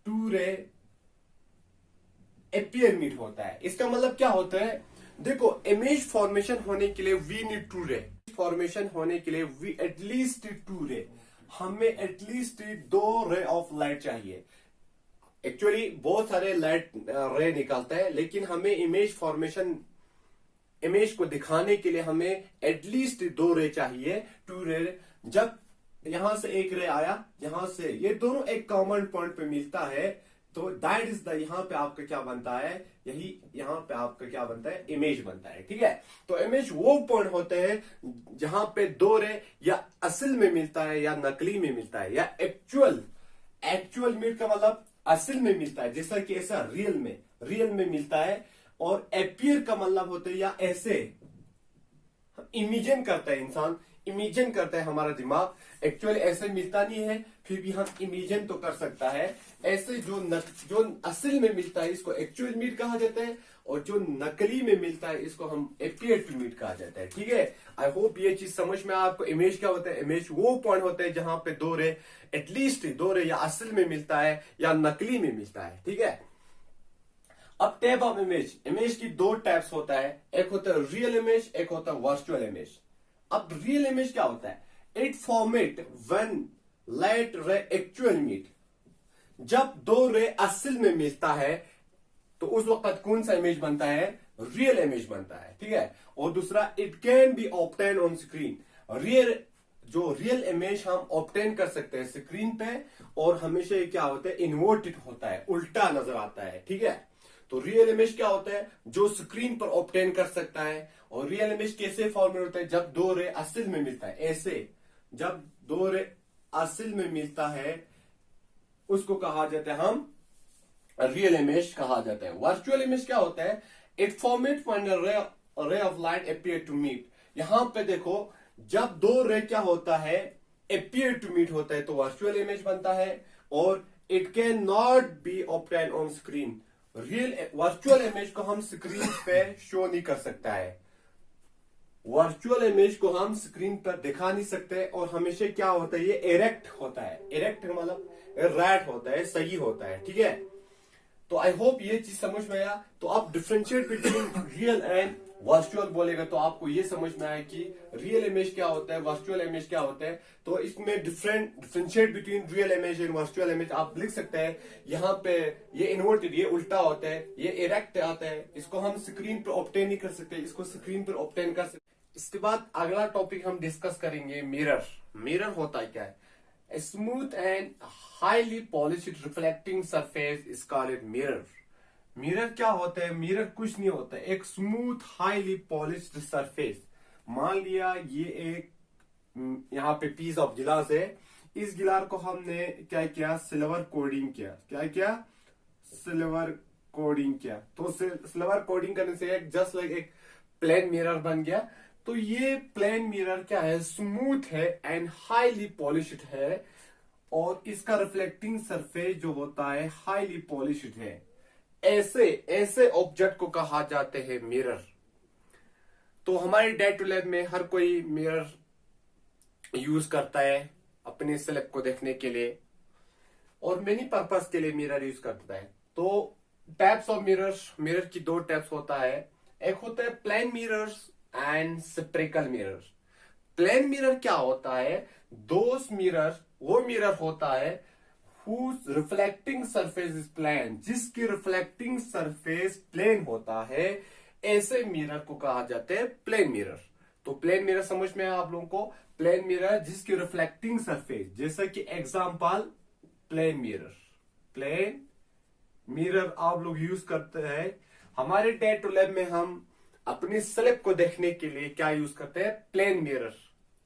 टू रे अपियर मीट होता है। इसका मतलब क्या होता है, देखो इमेज फॉर्मेशन होने के लिए वी नीड टू रे, फॉर्मेशन होने के लिए वी एटलीस्ट टू रे, हमें एटलीस्ट दो रे ऑफ लाइट चाहिए। एक्चुअली बहुत सारे लाइट रे निकलता है, लेकिन हमें इमेज को दिखाने के लिए हमें एटलीस्ट दो रे चाहिए, टू रे। जब यहां से एक रे आया, यहां से, ये दोनों एक कॉमन पॉइंट पे मिलता है, तो दैट इज द, यहां पे आपका क्या बनता है, यहां पे आपका क्या बनता है, इमेज बनता है। ठीक है, तो इमेज वो पॉइंट होते हैं जहां पे दो रे या असल में मिलता है या नकली में मिलता है या एक्चुअल मीट का मतलब असल में मिलता है, जैसा कि ऐसा रियल में मिलता है। और एपियर का मतलब होता है या ऐसे इमेजिन करता है इंसान, इमेजिन करता है हमारा दिमाग, एक्चुअली ऐसे मिलता नहीं है, फिर भी हम इमेजिन तो कर सकता है। ऐसे जो असल में मिलता है इसको एक्चुअल मीट कहा जाता है, और जो नकली में मिलता है इसको हम अपियर टू मीट कहा जाता है। ठीक है, आई होप ये चीज समझ में आपको। इमेज क्या होता है, इमेज वो पॉइंट होता है जहां पे दो रे, एटलीस्ट दो रे या असल में मिलता है या नकली में मिलता है। ठीक है, अब टाइप ऑफ इमेज की दो टाइप्स होता है, एक होता है रियल इमेज, एक होता है वर्चुअल इमेज। अब रियल इमेज क्या होता है, it format when light ray actual meet, जब दो रे असल में मिलता है तो उस वक्त कौन सा इमेज बनता है? रियल इमेज बनता है, ठीक है। और दूसरा, it can be obtain on screen. Real image हम ऑब्टेन कर सकते हैं स्क्रीन पे, और हमेशा ये क्या होता है? इन्वर्टेड होता है, उल्टा नजर आता है, ठीक है। तो रियल इमेज क्या होता है? जो स्क्रीन पर ऑब्टेन कर सकता है। और रियल इमेज कैसे फॉर्म में होता है? जब दो रे असल में मिलता है, ऐसे जब दो रे असल में मिलता है उसको कहा जाता है हम रियल इमेज कहा जाता है। वर्चुअल इमेज क्या होता है? It format when a ray of light appear to meet. यहां पे देखो, जब दो रे क्या होता है? अपीयर टू मीट होता है, तो वर्चुअल इमेज बनता है। और it can not be obtain on screen. Virtual image को हम स्क्रीन पे शो नहीं कर सकता है। वर्चुअल इमेज को हम स्क्रीन पर दिखा नहीं सकते, और हमेशा क्या होता है? ये इरेक्ट होता है। इरेक्ट मतलब रैट होता है, सही होता है, ठीक है। तो आई होप ये चीज समझ में आया। तो आप differentiate between real and virtual बोलेगा तो आपको ये समझ में आया कि रियल इमेज क्या होता है, वर्चुअल इमेज क्या होता है। तो इसमें differentiate between real image and virtual image आप लिख सकते हैं। यहाँ पे ये इन्वर्टेड, ये उल्टा होता है, ये इरेक्ट आता है। इसको हम स्क्रीन पर ऑब्टेन नहीं कर सकते, इसको स्क्रीन पर ऑब्टेन कर सकते। इसके बाद अगला टॉपिक हम डिस्कस करेंगे मिरर। मिरर होता है क्या है? A smooth and highly polished reflecting surface is called mirror. Mirror क्या होता है? मिरर कुछ नहीं होता है, एक स्मूथ हाईली पॉलिश्ड सरफेस। मान लिया ये एक यहाँ पे पीस ऑफ गिलास है। इस गिलास को हमने क्या किया? सिल्वर कोडिंग किया। क्या किया? सिल्वर कोडिंग किया। तो सिल्वर कोडिंग करने से एक जस्ट लाइक एक प्लेन मिरर बन गया। तो ये प्लेन मिरर क्या है? स्मूथ है एंड हाईली पॉलिश्ड है, और इसका रिफ्लेक्टिंग सरफेस जो होता है हाईली पॉलिश्ड है। ऐसे ऑब्जेक्ट को कहा जाते हैं मिरर। तो हमारे डे टू लाइफ में हर कोई मिरर यूज करता है अपने सेल्फ को देखने के लिए, और मेनी पर्पस के लिए मिरर यूज करता है। तो टाइप्स ऑफ मिरर की दो टाइप्स होता है। एक होता है plane mirrors and spherical mirror. Plane mirror क्या होता है? दोस मिरर वो मिरर होता है whose reflecting surface is plane, जिसकी रिफ्लेक्टिंग सरफेस प्लेन होता है। ऐसे मिरर को कहा जाता है प्लेन मिरर। तो प्लेन मिरर समझ में आया आप लोगों को? प्लेन मिरर जिसकी रिफ्लेक्टिंग सरफेस, जैसा कि एग्जांपल प्लेन मिरर आप लोग यूज करते हैं। हमारे डे टू लाइफ में हम अपनी स्लिप को देखने के लिए क्या यूज करते हैं? प्लेन मिरर,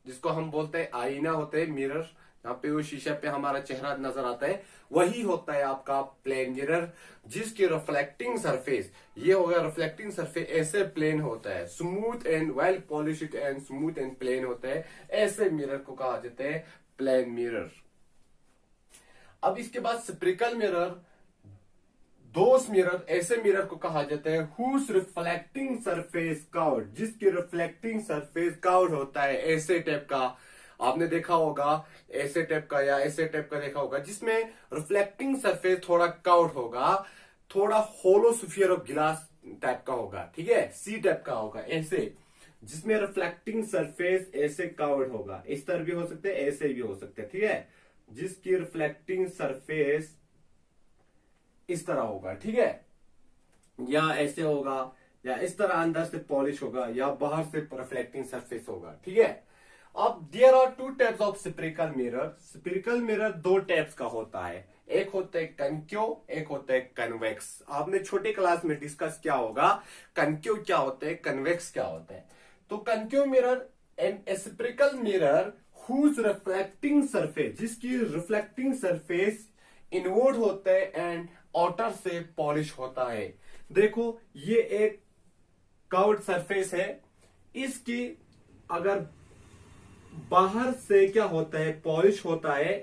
जिसको हम बोलते हैं आईना होता है मिरर। यहाँ पे वो शीशे पे हमारा चेहरा नजर आता है, वही होता है आपका प्लेन मिरर, जिसकी रिफ्लेक्टिंग सरफेस, ये होगा रिफ्लेक्टिंग सरफेस ऐसे प्लेन होता है, smooth and well polished and smooth and plane होता है। ऐसे मिरर को कहा जाता है प्लेन मिरर। अब इसके बाद स्पेरिकल मिरर। दोस मिरर ऐसे मिरर को कहा जाता है whose रिफ्लेक्टिंग सरफेस कर्व्ड, जिसकी रिफ्लेक्टिंग सरफेस कर्व्ड होता है। ऐसे टाइप का आपने देखा होगा, ऐसे टाइप का या ऐसे टाइप का देखा होगा, जिसमें रिफ्लेक्टिंग सरफेस थोड़ा कर्व्ड होगा, थोड़ा होलो स्फीयर ऑफ गिलास टाइप का होगा, ठीक है, सी टाइप का होगा ऐसे, जिसमें रिफ्लेक्टिंग सरफेस ऐसे कर्व्ड होगा। इस तरह भी हो सकते हैं, ऐसे भी हो सकते हैं, ठीक है, जिसकी रिफ्लेक्टिंग सरफेस इस तरह होगा, ठीक है, या ऐसे होगा, या इस तरह अंदर से पॉलिश होगा, या बाहर से रिफ्लेक्टिंग सरफेस होगा, ठीक है। अब there are two types of spherical mirror. Spherical mirror दो टाइप्स का होता है, एक होता है कनकेव, एक होता है कन्वेक्स। आपने छोटे क्लास में डिस्कस किया होगा कनकेव क्या होता है, कन्वेक्स क्या होता है। तो concave mirror and spherical mirror whose reflecting surface, जिसकी रिफ्लेक्टिंग सरफेस इनवर्ड होता है एंड आउटर से पॉलिश होता है। देखो ये एक कर्व्ड सरफेस है, इसकी अगर बाहर से क्या होता है, पॉलिश होता है,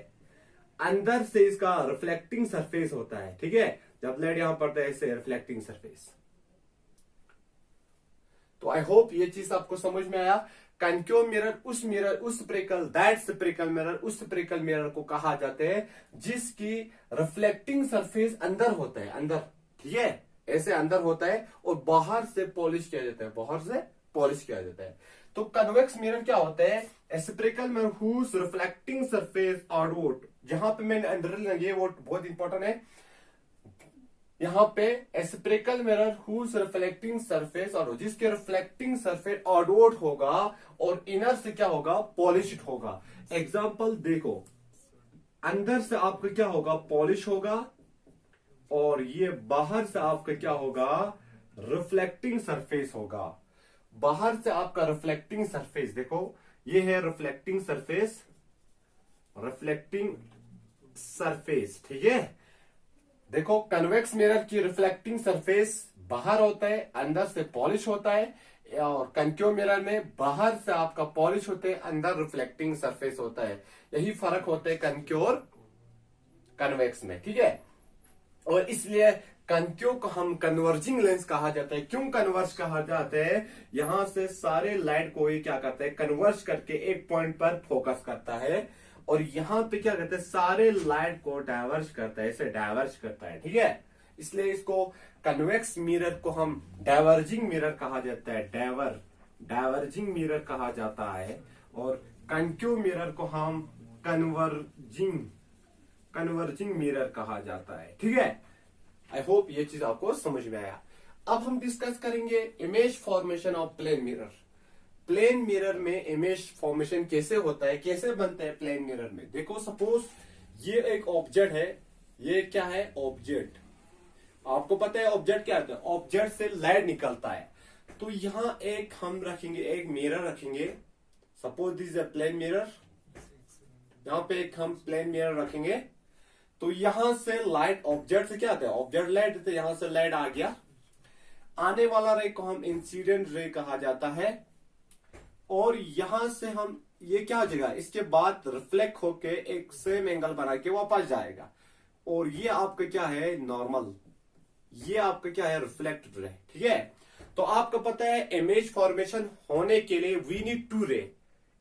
अंदर से इसका रिफ्लेक्टिंग सरफेस होता है, ठीक है। जब लाइट यहां पड़ता है ऐसे रिफ्लेक्टिंग सरफेस। तो आई होप ये चीज आपको समझ में आया। कनकेव मिरर उस स्पेरिकल मिरर को कहा जाता है जिसकी रिफ्लेक्टिंग सरफेस अंदर होता है, अंदर, ठीक है, ऐसे अंदर होता है, और बाहर से पॉलिश किया जाता है, बाहर से पॉलिश किया जाता है। तो कन्वेक्स मिरर क्या होता है? Spherical mirror whose reflecting surface outward. जहां पे मैंने अंडरलाइन, ये वर्ड बहुत इंपॉर्टेंट है, यहाँ पे spherical mirror whose reflecting surface, और जिसके रिफ्लेक्टिंग सरफेस ऑडवर्ड होगा और इनर से क्या होगा, पॉलिश्ड होगा। एग्जाम्पल देखो, अंदर से आपका क्या होगा, पॉलिश होगा, और ये बाहर से आपका क्या होगा, रिफ्लेक्टिंग सरफेस होगा। बाहर से आपका रिफ्लेक्टिंग सरफेस देखो, ये है रिफ्लेक्टिंग सरफेस, रिफ्लेक्टिंग सरफेस, ठीक है। देखो कन्वेक्स मिरर की रिफ्लेक्टिंग सरफेस बाहर होता है, अंदर से पॉलिश होता है, और कनकेव मिरर में बाहर से आपका पॉलिश होते हैं, अंदर रिफ्लेक्टिंग सरफेस होता है। यही फर्क होता है कनकेव और कन्वेक्स में, ठीक है। और इसलिए कनकेव को हम कन्वर्जिंग लेंस कहा जाता है। क्यों कन्वर्ज कहा जाता है, यहां से सारे लाइट को ये क्या करता है, कन्वर्ज करके एक पॉइंट पर फोकस करता है, और यहां पे क्या करता है, सारे लाइट को डाइवर्ज करता है, इसे डाइवर्ज करता है, ठीक है। इसलिए इसको कन्वेक्स मिरर को हम डाइवर्जिंग मिरर कहा जाता है, डाइवर्जिंग मिरर कहा जाता है, और कनकेव मिरर को हम कन्वर्जिंग मिरर कहा जाता है, ठीक है। आई होप ये चीज आपको समझ में आया। अब हम डिस्कस करेंगे image formation of plane mirror. Plane mirror में इमेज फॉर्मेशन कैसे होता है, कैसे बनता है प्लेन मिरर में। देखो सपोज ये एक ऑब्जेक्ट है, ये क्या है, ऑब्जेक्ट। आपको पता है ऑब्जेक्ट क्या होता है, ऑब्जेक्ट से लाइट निकलता है। तो यहां एक हम रखेंगे, एक मिरर रखेंगे, suppose this is a plane mirror. यहां पे एक हम प्लेन मिरर रखेंगे, तो यहां से लाइट ऑब्जेक्ट से क्या आता है, ऑब्जेक्ट लाइट देते, यहां से लाइट आ गया, आने वाला रे को हम इंसिडेंट रे कहा जाता है, और यहां से हम ये क्या हो जाएगा, इसके बाद रिफ्लेक्ट होके एक सेम एंगल बना के वापस जाएगा, और ये आपका क्या है, नॉर्मल, ये आपका क्या है, रिफ्लेक्टेड रे, ठीक है। तो आपको पता है इमेज फॉर्मेशन होने के लिए वी नीड टू रे,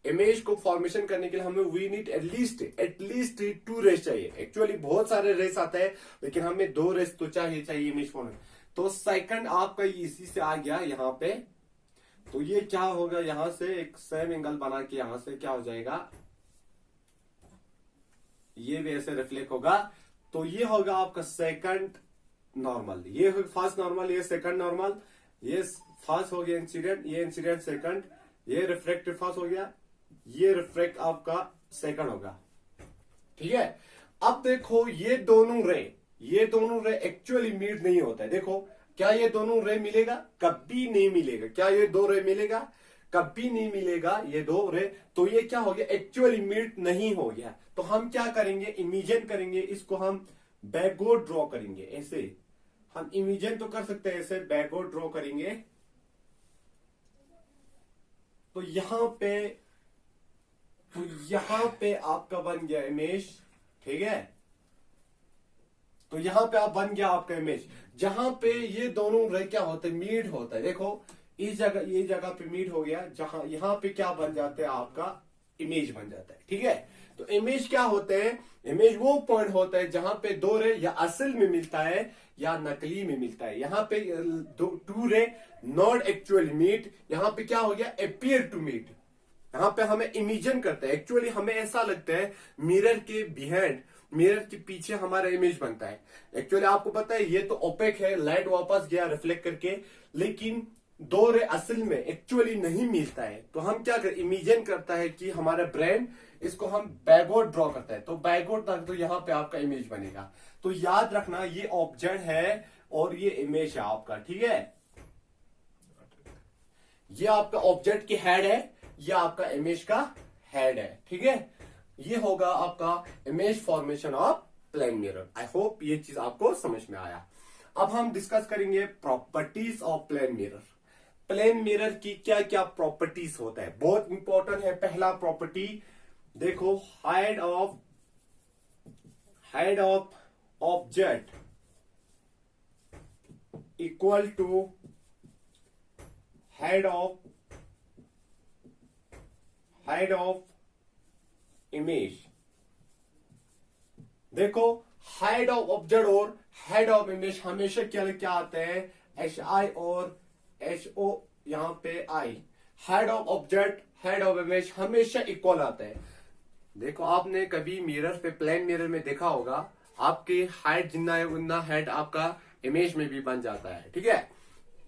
इमेज को फॉर्मेशन करने के लिए हमें वी नीड एटलीस्ट 2 रेस चाहिए। एक्चुअली बहुत सारे रेस आते हैं, लेकिन हमें 2 रेस तो चाहिए इमेज फॉर्मेशन। तो सेकंड आपका इसी से आ गया यहां पे, तो ये क्या होगा, यहां से एक सेम एंगल बना के यहां से क्या हो जाएगा, ये भी ऐसे रिफ्लेक्ट होगा, तो ये होगा आपका सेकंड नॉर्मल, ये फर्स्ट नॉर्मल, ये सेकंड नॉर्मल, ये फर्स्ट हो गया इंसिडेंट, ये इंसिडेंट सेकंड, ये रिफ्लेक्टेड फर्स्ट हो गया, ये रिफ्लेक्ट आपका सेकंड होगा, ठीक है। अब देखो ये दोनों रे एक्चुअली मीट नहीं होता है। देखो क्या ये दोनों रे मिलेगा, कभी नहीं मिलेगा। क्या ये 2 रे मिलेगा, कभी नहीं मिलेगा ये 2 रे। तो ये क्या हो गया, एक्चुअली मीट नहीं हो गया। तो हम क्या करेंगे, इमेजिन करेंगे, इसको हम बैकवर्ड ड्रॉ करेंगे। ऐसे हम इमेजिन तो कर सकते हैं, ऐसे बैकवर्ड ड्रॉ करेंगे, तो यहां पे आपका बन गया इमेज, ठीक है। तो यहां पे आप बन गया आपका इमेज, जहां पे ये दोनों रे क्या होते हैं, मीट होता है। देखो इस जगह, ये जगह पे मीट हो गया, जहां यहां पे क्या बन जाता है, आपका इमेज बन जाता है, ठीक है। तो इमेज क्या होते हैं, इमेज वो पॉइंट होता है जहां पे 2 रे या असल में मिलता है या नकली में मिलता है। यहां पे 2 रे नॉट एक्चुअली मीट, यहां पे क्या हो गया, अपियर टू मीट। यहां पे हमें इमेजिन करते हैं, एक्चुअली हमें ऐसा लगता है मिरर के बिहाइंड, मिरर के पीछे हमारा इमेज बनता है। एक्चुअली आपको पता है ये तो ओपेक है, लाइट वापस गया रिफ्लेक्ट करके, लेकिन 2 रे असल में एक्चुअली नहीं मिलता है। तो हम क्या कर, इमेजिन करता है कि हमारा ब्रेन इसको हम बैकवर्ड ड्रॉ करता है, तो बैकवर्ड तक, तो यहां पे आपका इमेज बनेगा। तो याद रखना ये ऑब्जेक्ट है और ये इमेज है आपका, ठीक है। ये आपका ऑब्जेक्ट की हेड है, ये आपका इमेज का हेड है, ठीक है। ये होगा आपका image formation of plane mirror. I hope ये चीज आपको समझ में आया। अब हम डिस्कस करेंगे properties of plane mirror. Plane mirror की क्या क्या प्रॉपर्टीज होता है, बहुत इंपॉर्टेंट है। पहला प्रॉपर्टी देखो, height of object equal to head of image. देखो हेड ऑफ ऑब्जेक्ट और हेड ऑफ इमेज हमेशा क्या आते हैं, HI और HO, यहां पे आई। Head of object, head of image हमेशा इक्वल आता है। देखो आपने कभी मिरर पे, प्लेन मिरर में देखा होगा, आपकी हाइट जितना है उतना हाइट आपका इमेज में भी बन जाता है। ठीक है,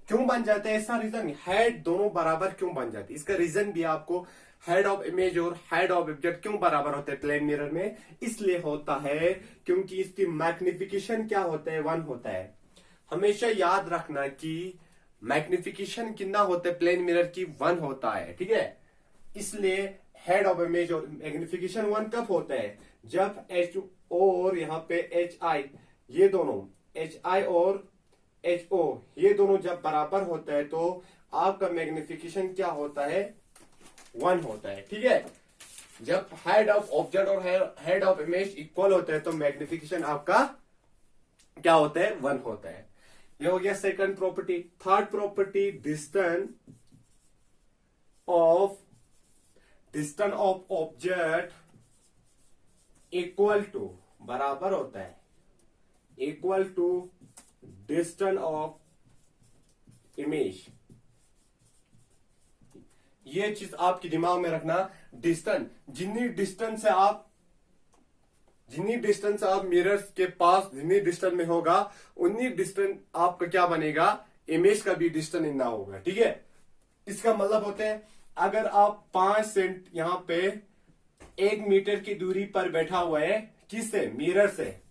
क्यों बन जाता है, ऐसा रीजन, हेड दोनों बराबर क्यों बन जाती है, इसका रीजन भी आपको, हेड ऑफ इमेज और हेड ऑफ ऑब्जेक्ट क्यों बराबर होते हैं प्लेन मिरर में, इसलिए होता है क्योंकि इसकी मैग्निफिकेशन क्या होता है, 1 होता है। हमेशा याद रखना कि मैग्निफिकेशन कितना होता है प्लेन मिरर की, 1 होता है। ठीक है, इसलिए हेड ऑफ इमेज और मैग्निफिकेशन 1 कब होता है, जब एच और यहाँ पे एच आई, ये दोनों एच आई और एच ओ ये दोनों जब बराबर होता है तो आपका मैग्निफिकेशन क्या होता है, 1 होता है। ठीक है, जब हेड ऑफ ऑब्जेक्ट और हेड ऑफ इमेज इक्वल होता है तो मैग्निफिकेशन आपका क्या होता है, 1 होता है। ये हो गया second property. Third property, distance of object equal to, बराबर होता है, equal to distance of image. ये चीज आपके दिमाग में रखना, डिस्टेंस, जितनी डिस्टेंस आप मिरर्स के पास जितनी डिस्टेंस में होगा उतनी डिस्टेंस आपका क्या बनेगा, इमेज का भी डिस्टेंस इतना होगा। ठीक है, इसका मतलब होता है अगर आप 5 सेंट यहां पे 1 मीटर की दूरी पर बैठा हुआ है, किससे, मिरर से,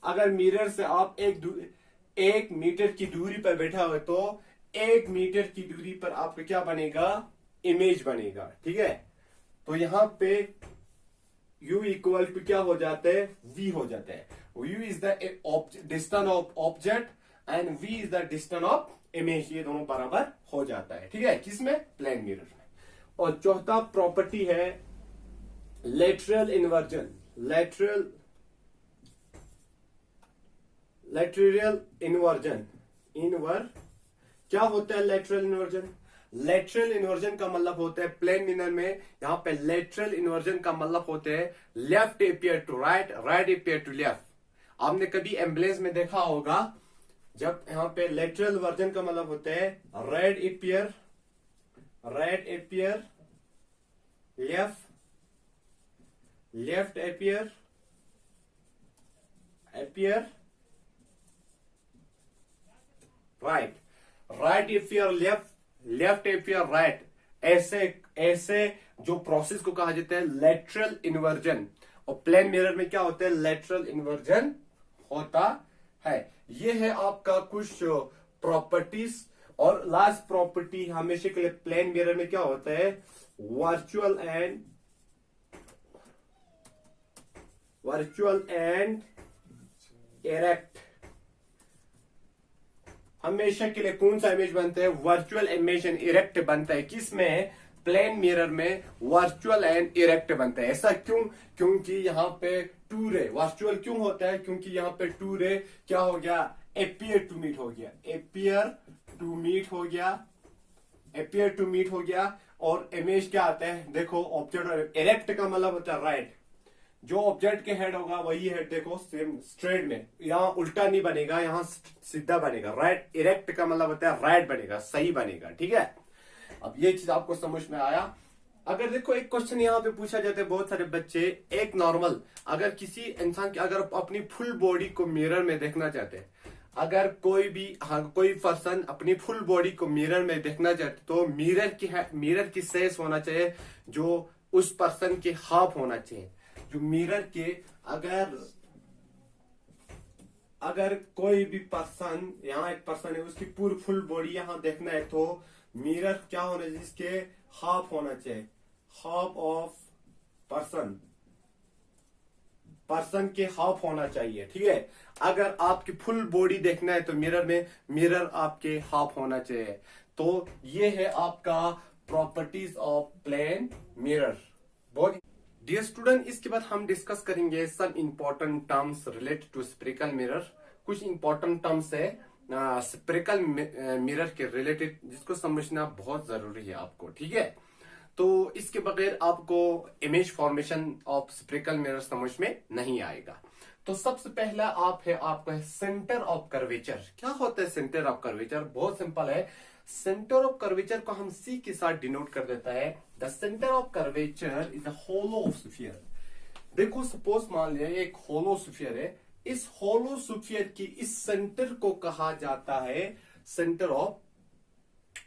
अगर मिरर से आप 1 मीटर की दूरी पर बैठा हुआ है तो 1 मीटर की दूरी पर आपका क्या बनेगा, इमेज बनेगा। ठीक है, तो यहां पे u इक्वल टू क्या हो जाता है, v हो जाता है। u is the distance of object and v is the distance of image, ये दोनों बराबर हो जाता है। ठीक है, किसमें, प्लेन मिरर में। और चौथा प्रॉपर्टी है लेटरल इन्वर्जन। लेटरल इन्वर्जन, क्या होता है लेटरल इन्वर्जन, लेटरल इन्वर्जन का मतलब होता है प्लेन मिरर में, यहां पे लेटरल इन्वर्जन का मतलब होता है left appear to right, right appear to left. आपने कभी एम्बुलेंस में देखा होगा, जब यहां पे लेटरल वर्जन का मतलब होता है right appear left appear right appear left appear right, ऐसे जो प्रोसेस को कहा जाता है लेटरल इन्वर्जन। और प्लेन मिरर में क्या होता है, लेटरल इन्वर्जन होता है। ये है आपका कुछ प्रॉपर्टीज। और लास्ट प्रॉपर्टी हमेशा के लिए प्लेन मिरर में क्या होता है, वर्चुअल एंड इरेक्ट। हमेशा के लिए कौन सा इमेज बनता है, वर्चुअल इमेज एंड इरेक्ट बनता है। किसमें, प्लेन मिरर में वर्चुअल एंड इरेक्ट बनता है। ऐसा क्यों, क्योंकि यहाँ पे 2 रे वर्चुअल क्यों होता है, क्योंकि यहाँ पे 2 रे क्या हो गया, एपियर टू मीट हो गया और इमेज क्या आता है, देखो ऑब्जेक्ट, इरेक्ट का मतलब होता है राइट, जो ऑब्जेक्ट के हेड होगा वही हेड देखो सेम स्ट्रेट में, यहाँ उल्टा नहीं बनेगा, यहाँ सीधा बनेगा। राइट, इरेक्ट का मतलब होता है राइट बनेगा, सही बनेगा। ठीक है, अब ये चीज आपको समझ में आया। अगर देखो एक क्वेश्चन यहाँ पे पूछा जाता है, बहुत सारे बच्चे, एक नॉर्मल, अगर किसी इंसान की, अगर अपनी फुल बॉडी को मिरर में देखना चाहते हैं, अगर कोई पर्सन अपनी फुल बॉडी को मिरर में देखना चाहते तो मिरर की साइज होना चाहिए जो उस पर्सन के हाफ होना चाहिए। जो मिरर के अगर कोई भी पर्सन, यहाँ एक पर्सन है उसकी पूरी फुल बॉडी यहाँ देखना है तो मिरर क्या होना चाहिए, इसके हाफ होना चाहिए, हाफ ऑफ पर्सन के हाफ होना चाहिए। ठीक है, अगर आपकी फुल बॉडी देखना है तो मिरर आपके हाफ होना चाहिए। तो ये है आपका प्रॉपर्टीज ऑफ प्लेन मिरर। बहुत डियर स्टूडेंट, इसके बाद हम डिस्कस करेंगे some important terms related to spherical mirror. कुछ इंपॉर्टेंट टर्म्स है स्फेरिकल मिरर के रिलेटेड, जिसको समझना बहुत जरूरी है आपको। ठीक है, तो इसके बगैर आपको image formation of spherical mirror समझ में नहीं आएगा। तो सबसे पहला आपका सेंटर ऑफ कर्वेचर। क्या होता है सेंटर ऑफ कर्वेचर? बहुत सिंपल है। सेंटर ऑफ कर्वेचर को हम सी के साथ डिनोट कर देता है। The centre of curvature is a hollow sphere. देखो सपोज मान लिया एक होलो स्फीयर है, इस होलोस्फीयर की इस सेंटर को कहा जाता है centre of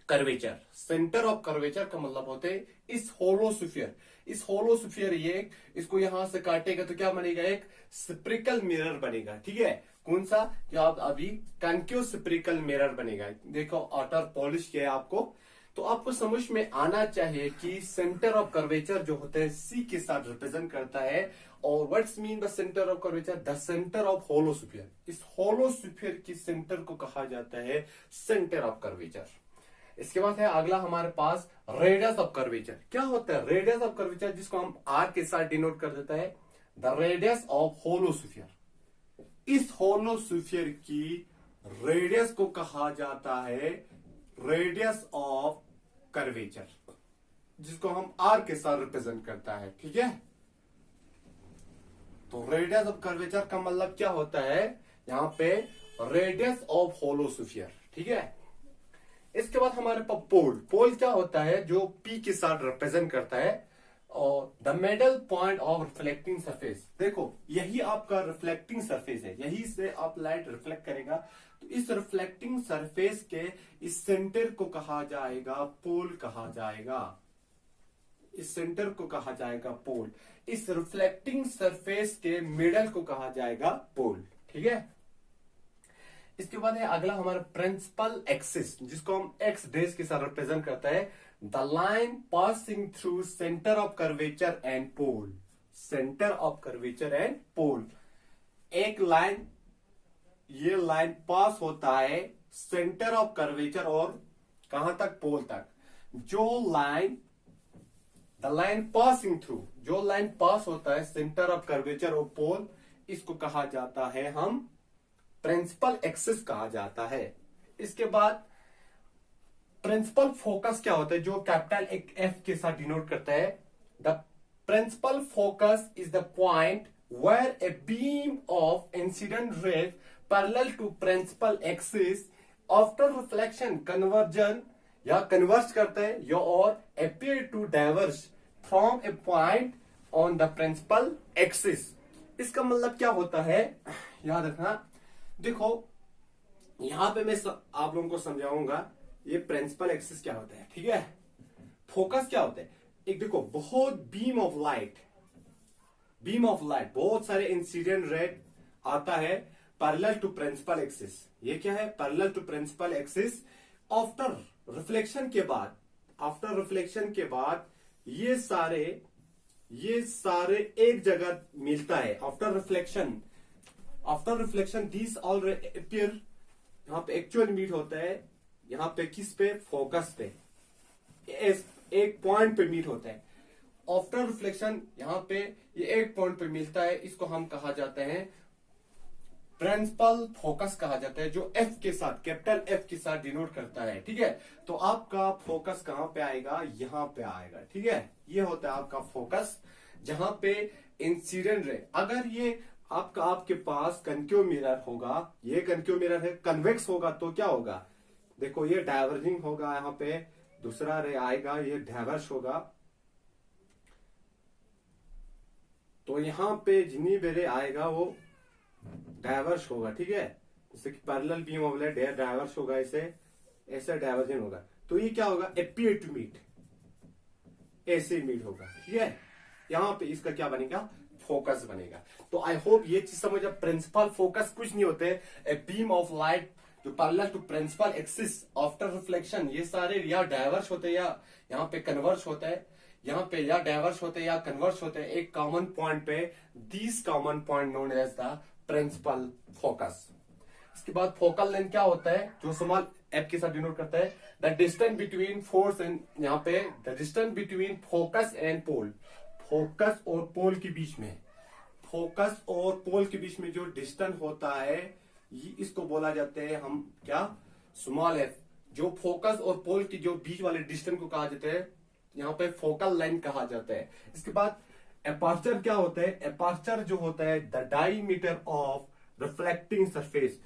curvature. Centre of curvature का मतलब होते हैं इस होलोस्फीयर। इस होलोस्फीयर ये इसको यहां से काटेगा तो क्या बनेगा, एक स्प्रिकल मिरर बनेगा। ठीक है, कौन सा, जो आप अभी कॉन्केव स्प्रिकल मिरर बनेगा। देखो आउटर पॉलिश किया है आपको, तो आपको समझ में आना चाहिए कि सेंटर ऑफ कर्वेचर जो होता है सी के साथ रिप्रेजेंट करता है। और what's mean by centre of curvature, the centre of hollow sphere. इस होलोस्फीयर की सेंटर को कहा जाता है सेंटर ऑफ कर्वेचर। इसके बाद है अगला हमारे पास रेडियस ऑफ कर्वेचर। क्या होता है रेडियस ऑफ कर्वेचर, जिसको हम आर के साथ डिनोट कर देता है द रेडियस ऑफ होलोस्फीयर। इस होलोस्फीयर की रेडियस को कहा जाता है रेडियस ऑफ कर्वेचर, जिसको हम आर के साथ रिप्रेजेंट करता है। ठीक है, तो रेडियस ऑफ कर्वेचर का मतलब क्या होता है, यहां पे रेडियस ऑफ होलोस्फीयर। ठीक है, इसके बाद हमारे पास पोल। पोल क्या होता है, जो पी के साथ रिप्रेजेंट करता है। और the middle point of reflecting surface, देखो यही आपका रिफ्लेक्टिंग सरफेस है, यही से आप लाइट रिफ्लेक्ट करेगा। तो इस रिफ्लेक्टिंग सरफेस के इस सेंटर को कहा जाएगा पोल कहा जाएगा। इस सेंटर को कहा जाएगा पोल। इस रिफ्लेक्टिंग सरफेस के मिडल को कहा जाएगा पोल। ठीक है, इसके बाद है अगला हमारा प्रिंसिपल एक्सिस, जिसको हम एक्स डेज के साथ रिप्रेजेंट करता है the line passing through centre of curvature and pole. Centre of curvature and pole, एक लाइन, ये लाइन पास होता है सेंटर ऑफ कर्वेचर और कहां तक, पोल तक। जो line, the line passing through, जो लाइन पास होता है सेंटर ऑफ कर्वेचर और पोल, इसको कहा जाता है हम प्रिंसिपल एक्सिस कहा जाता है। इसके बाद प्रिंसिपल फोकस क्या होता है, जो कैपिटल एक एफ के साथ डिनोट करता है। The principal focus is the point where a beam of incident rays parallel to principal axis after reflection conversion, या कन्वर्ज करता है या और appear to diverge from a point on the principal axis. इसका मतलब क्या होता है, याद रखना। देखो यहां पे मैं आप लोगों को समझाऊंगा ये प्रिंसिपल एक्सिस क्या होता है। ठीक है, फोकस क्या होता है, एक देखो बहुत बीम ऑफ लाइट, बहुत सारे इंसिडेंट रेड आता है पैरेलल टू प्रिंसिपल एक्सिस। ये क्या है, parallel to principal axis. After reflection के बाद ये सारे एक जगह मिलता है। After reflection this all appear, यहां पे एक्चुअल मीट होता है, यहां पे किस पे, फोकस पे, एक पॉइंट पे मीट होता है। आफ्टर रिफ्लेक्शन यहां पे ये एक पॉइंट पे मिलता है, इसको हम कहा जाते हैं प्रिंसिपल फोकस कहा जाता है, जो एफ के साथ, कैपिटल एफ के साथ डिनोट करता है। ठीक है, तो आपका फोकस कहां पे आएगा, यहां पे आएगा। ठीक है, ये होता है आपका फोकस, जहां पे इंसिडेंट रे, अगर ये आपके पास कनकेव मिरर होगा, ये कनकेव मिरर है, कन्वेक्स होगा तो क्या होगा, देखो ये डाइवर्जिंग होगा, यहां पे दूसरा रे आएगा, ये डाइवर्स होगा। तो यहां पे जितनी भी रे आएगा वो डाइवर्स होगा। ठीक है, जैसे कि parallel beam of light diverse होगा, ऐसे डाइवर्जन होगा। तो ये क्या होगा, अपीयर टू मीट, ऐसे मीट होगा। ठीक है, यहां पे इसका क्या बनेगा, फोकस बनेगा। तो आई होप ये चीज समझ। प्रिंसिपल फोकस कुछ नहीं होते, ए बीम ऑफ लाइट जो parallel to principal axis after reflection, ये सारे या डाइवर्स होते हैं या यहाँ पे कन्वर्स होता है, यहाँ पे या डाइवर्स होते हैं या कन्वर्स होते हैं एक कॉमन पॉइंट पे। This common point known as the principal focus. इसके बाद फोकल लेंथ क्या होता है, जो स्मॉल एफ के साथ डिनोट करता है the distance between force and, यहाँ पे the distance between focus and pole, focus और पोल के बीच में, फोकस और पोल के बीच में जो डिस्टेंस होता है इसको बोला जाता है हम क्या, स्मॉल एफ। जो फोकस और पोल की जो बीच वाले डिस्टेंस को कहा जाता है यहाँ पे फोकल लाइन कहा जाता है। इसके बाद एपर्चर क्या होता है, एपर्चर जो होता है the diameter of reflecting surface.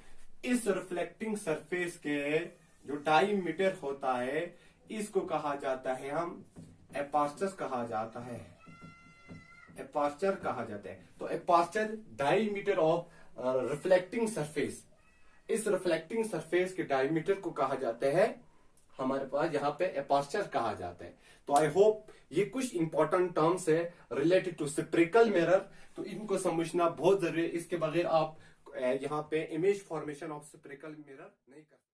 इस रिफ्लेक्टिंग सरफेस के जो डायमीटर होता है इसको कहा जाता है हम एपर्चर कहा जाता है, एपर्चर कहा जाता है। तो aperture diameter of reflecting surface. इस रिफ्लेक्टिंग सरफेस के डायमीटर को कहा जाता है, हमारे पास यहाँ पे एपर्चर कहा जाता है। तो आई होप ये कुछ इंपॉर्टेंट टर्म्स है रिलेटेड टू स्पेक्ट्रल मिरर, तो इनको समझना बहुत जरूरी है। इसके बगैर आप यहाँ पे image formation of spectral mirror नहीं कर